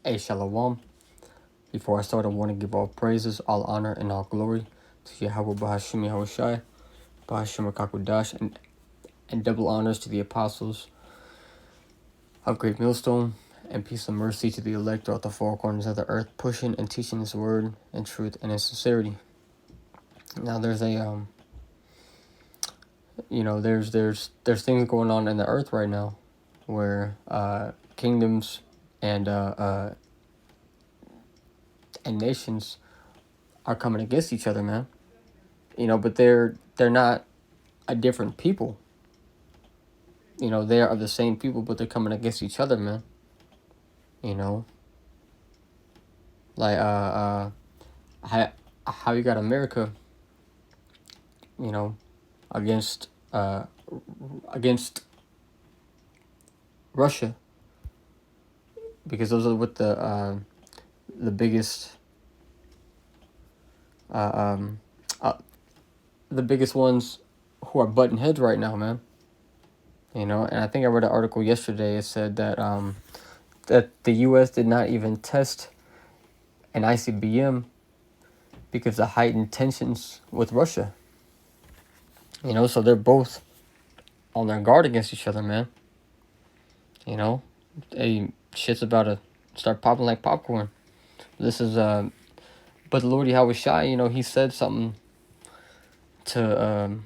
Hey, Shalom. Before I start, I want to give all praises, all honor, and all glory to Yahweh Bahashim Yahushai, Bahashim Kakudash, and double honors to the apostles of Great Millstone, and peace and mercy to the elect throughout the four corners of the earth, pushing and teaching His word in truth and in sincerity. Now, there's a there's things going on in the earth right now, where kingdoms and nations are coming against each other, man. But they're not a different people. They are the same people, but they're coming against each other, man. Like how you got America, against Russia, because those are what the biggest the biggest ones who are butting heads right now, man. And I think I read an article yesterday. It said that that the U.S. did not even test an ICBM because of heightened tensions with Russia. So they're both on their guard against each other, man. Shit's about to start popping like popcorn. This is but the Lord Yahweh Shai, he said something to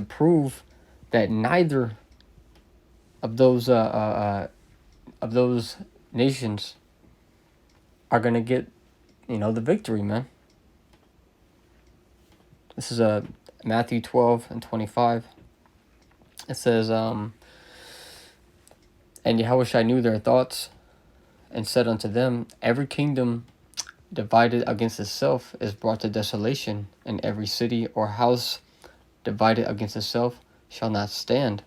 prove that neither of those nations are gonna get the victory, man. This is Matthew 12:25. It says and Yahushua knew their thoughts, and said unto them, every kingdom divided against itself is brought to desolation, and every city or house divided against itself shall not stand.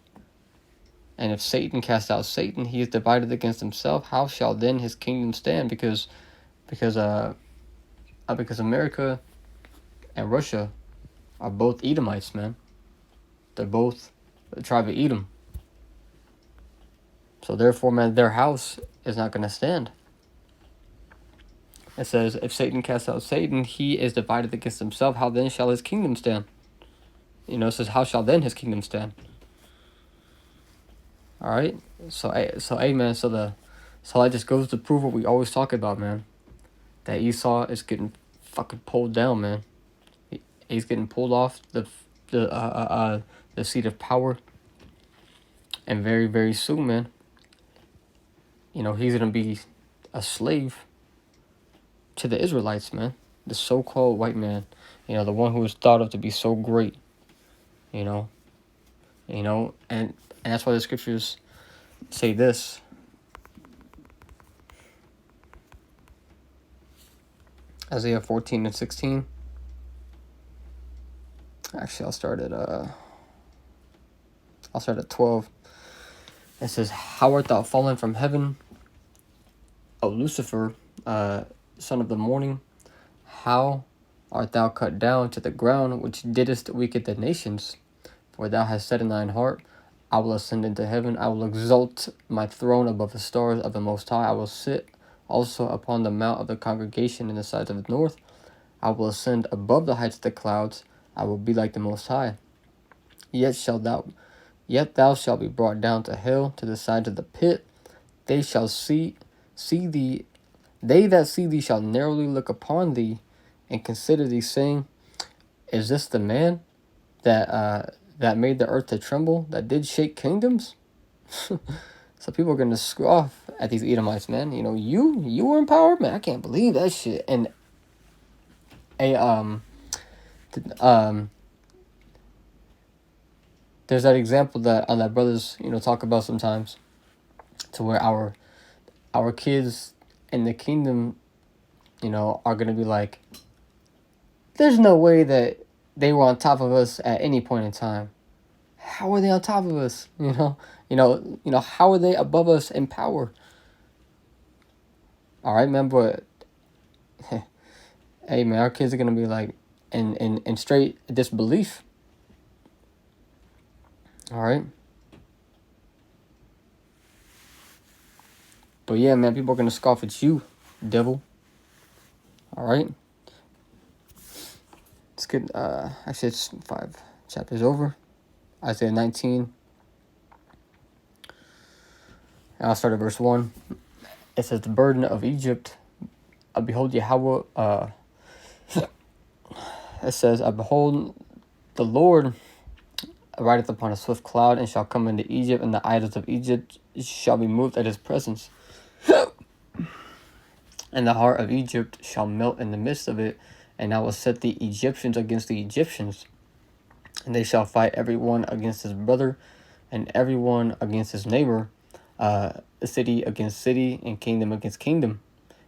And if Satan cast out Satan, he is divided against himself. How shall then his kingdom stand? Because America and Russia are both Edomites, man. They're both the tribe of Edom. So therefore, man, their house is not going to stand. It says, if Satan casts out Satan, he is divided against himself. How then shall his kingdom stand? It says, how shall then his kingdom stand? All right. So amen. So that just goes to prove what we always talk about, man. That Esau is getting fucking pulled down, man. He's getting pulled off the seat of power, and very, very soon, man, he's gonna be a slave to the Israelites, man. The so-called white man, the one who is thought of to be so great, and that's why the scriptures say this. Isaiah 14:16. Actually, I'll start at 12. It says, how art thou fallen from heaven, O Lucifer, son of the morning? How art thou cut down to the ground, which didst weaken the nations? For thou hast said in thine heart, I will ascend into heaven, I will exalt my throne above the stars of the Most High. I will sit also upon the mount of the congregation in the sides of the north. I will ascend above the heights of the clouds. I will be like the Most High. Yet thou shalt be brought down to hell, to the sides of the pit. They shall see thee. They that see thee shall narrowly look upon thee, and consider thee, saying, is this the man that made the earth to tremble, that did shake kingdoms? So people are gonna scoff at these Edomites, man. You were in power, man. I can't believe that shit. And there's that example that brothers talk about sometimes, to where our kids in the kingdom are gonna be like, there's no way that they were on top of us at any point in time. How are they on top of us? How are they above us in power? All right, man, but hey, man, our kids are gonna be like in straight disbelief. All right. But yeah, man, people are going to scoff at you, devil. All right? It's good. Actually, it's 5 chapters over. Isaiah 19. And I'll start at verse 1. It says, the burden of Egypt, behold Yahweh, it says, behold, the Lord rideth upon a swift cloud, and shall come into Egypt, and the idols of Egypt shall be moved at his presence. And the heart of Egypt shall melt in the midst of it, and I will set the Egyptians against the Egyptians, and they shall fight every one against his brother, and every one against his neighbor, city against city, and kingdom against kingdom.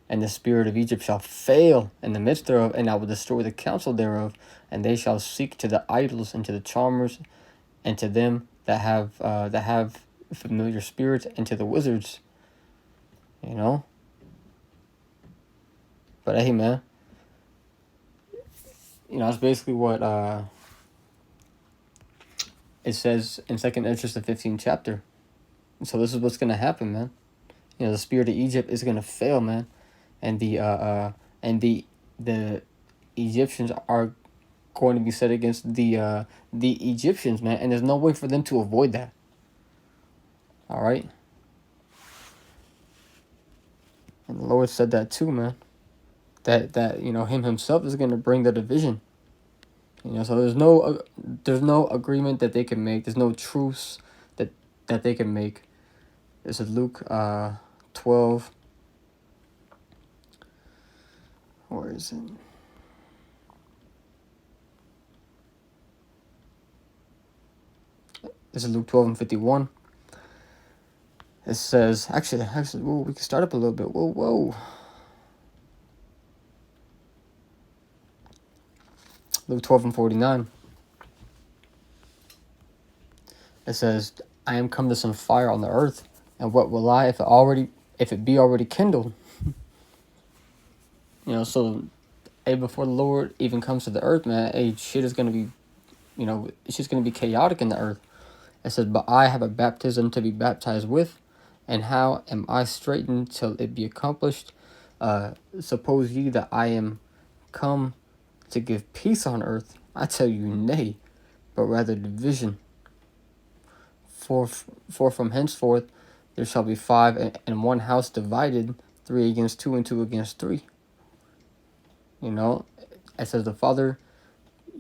And the spirit of Egypt shall fail in the midst thereof, and I will destroy the counsel thereof, and they shall seek to the idols and to the charmers, and to them that have familiar spirits, and to the wizards. You know? But hey, man, you know, that's basically what it says in 2nd Esdras, the 15th chapter. So this is what's gonna happen, man. You know, the spirit of Egypt is gonna fail, man, and the Egyptians are going to be set against the Egyptians, man, and there's no way for them to avoid that. All right. And the Lord said that too, man. That you know, him himself is gonna bring the division. You know, so there's no agreement that they can make. There's no truce that they can make. This is Luke 12. Where is it? This is Luke 12 and 51. It says, actually, whoa, we can start up a little bit. Whoa. Luke 12 and 49. It says, I am come to send fire on the earth, and what will I if it be already kindled? You know, so hey, before the Lord even comes to the earth, man, hey, shit is gonna be, you know, it's just gonna be chaotic in the earth. It says, but I have a baptism to be baptized with, and how am I straitened till it be accomplished? Suppose ye that I am come to give peace on earth? I tell you, nay, but rather division. For from henceforth there shall be 5 in one house divided, 3 against 2, and 2 against 3. You know, it says the father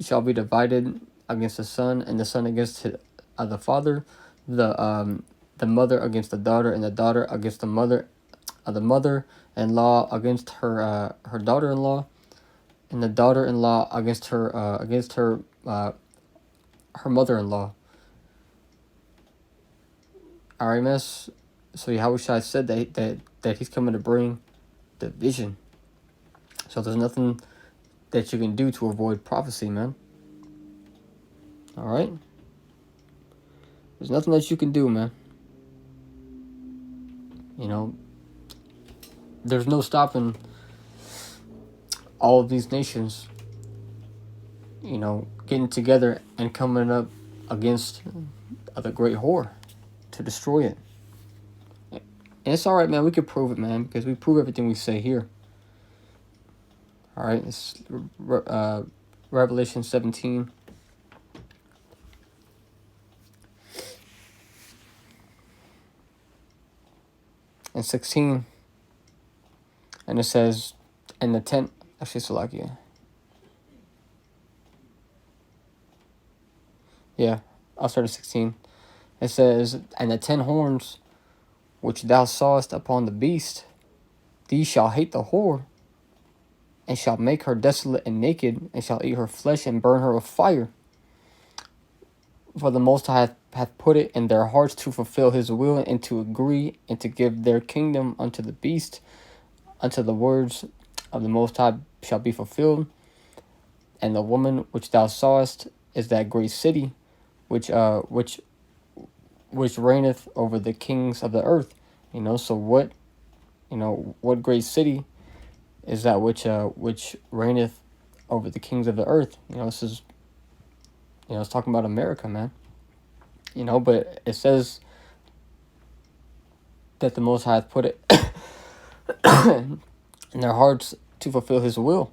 shall be divided against the son, and the son against the father, the mother against the daughter, and the daughter against the mother-in-law against her daughter-in-law, and the daughter-in-law against her mother-in-law. All right, miss. So Yahushua said that he's coming to bring division. So there's nothing that you can do to avoid prophecy, man. All right? There's nothing that you can do, man. You know, there's no stopping all of these nations, you know, getting together and coming up against the great whore to destroy it. And it's all right, man. We can prove it, man, because we prove everything we say here. All right? It's Revelation 17. And 16, and it says, and the 10, actually, Salakia. Yeah, I'll start at 16. It says, and the 10 horns which thou sawest upon the beast, these shall hate the whore, and shall make her desolate and naked, and shall eat her flesh and burn her with fire. For the Most High hath put it in their hearts to fulfill his will, and to agree, and to give their kingdom unto the beast, until the words of the Most High shall be fulfilled. And the woman which thou sawest is that great city, which reigneth over the kings of the earth. You know, so what great city is that which reigneth over the kings of the earth? You know, this is, you know, it's talking about America, man. You know, but it says that the Most High hath put it in their hearts to fulfill His will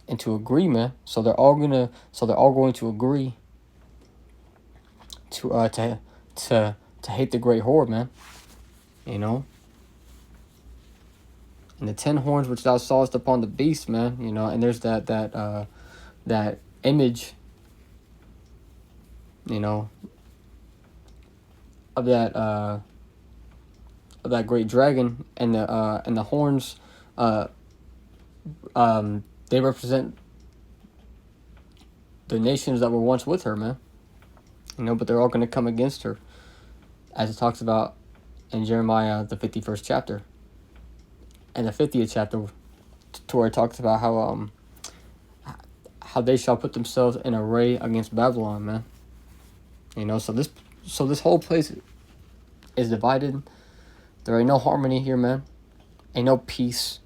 and to agree, man. So they're all going to agree to hate the great horde, man. You know. And the 10 horns which thou sawest upon the beast, man. You know, and there's that image, you know, of that great dragon, and the horns, they represent the nations that were once with her, man. You know, but they're all going to come against her, as it talks about in Jeremiah, the 51st chapter, and the 50th chapter, to where it talks about how they shall put themselves in array against Babylon, man. You know, so this whole place is divided. There ain't no harmony here, man. Ain't no peace.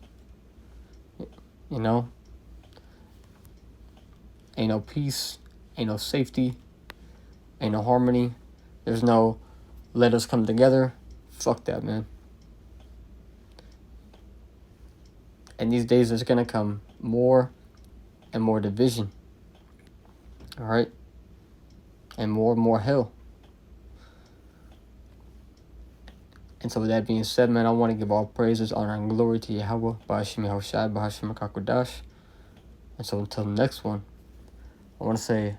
You know? Ain't no peace. Ain't no safety. Ain't no harmony. There's no let us come together. Fuck that, man. And these days there's gonna come more and more division. Alright? And more hell. And so with that being said, man, I want to give all praises, honor, and glory to Yahweh, Ba'ashim Yahushai, Ba'ashim HaKakodash. And so until the next one, I want to say